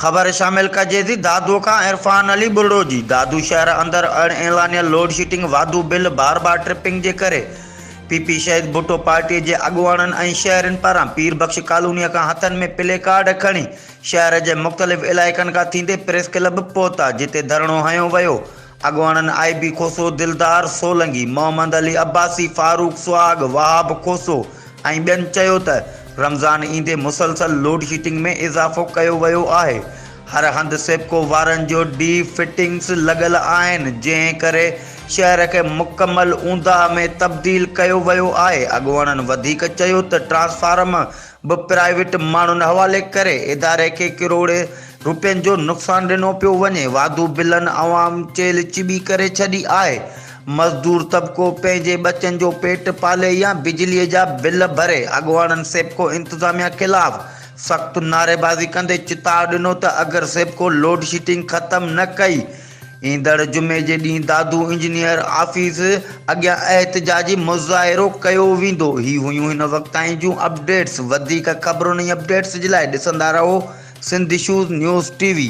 खबर शामिल कजे थी दादू का इरफान अली बुलडोजी। दादू शहर अंदर अणएलानिया लोड शेडिंग वाधू बिल बार बार ट्रिपिंग के करे पीपी शहीद भुट्टो पार्टी के अगुवाणन ऐं शहरन पारां पीर बख्श कॉलोनी का हथन में प्ले कार्ड खणी शहर के मुख्तलिफ इलाइकन का थींदे प्रेस क्लब पहुता, जिते धरणो हयो वियो। अगुवाणन IB खोसो, दिलदार सोलंगी, मोहम्मद अली अब्बासी, फारूक सुहाग, वहाब खोसो ऐं ॿियनि चयो त रमज़ान ईंदे मुसलसल लोड शेडिंग में इज़ाफ़ो कयो वियो आहे। हर हंधि सेप्को वारनि जो डी फिटिंग्स लॻल आहिनि, जंहिं करे शहर के मुकम्मल ऊंदा में तब्दील कयो वियो आहे। अगुवाणनि वधीक चयो त ट्रांसफार्म बि प्राइवेट माण्हुनि हवाले करे इदारे के करोड़े रुपयनि जो नुक़सान ॾिनो पियो वञे। वाधू बिलनि अवाम चेल चिॿी करे छॾी आहे। मज़दूर तबिको पंहिंजे बचनि जो पेट पाले या बिजलीअ जा बिल भरे। अगुवाणनि सेप्को इंतज़ामिया ख़िलाफ़ सख़्त नारेबाज़ी कंदे चितार ॾिनो त अगर सेप्को लोड शेडिंग ख़त्म न कई ईंदड़ जुमे जे ॾींहुं दादू इंजीनियर ऑफिस अॻियां एहतजाजी मुज़ाहिरो कयो वेंदो। ही हुयूं हिन वक़्त ताईं जूं अपडेट्स। वधीक ख़बरुनि ऐं अपडेट्स जे लाइ ॾिसंदा रहो सिंध इशूज़ न्यूज़ TV।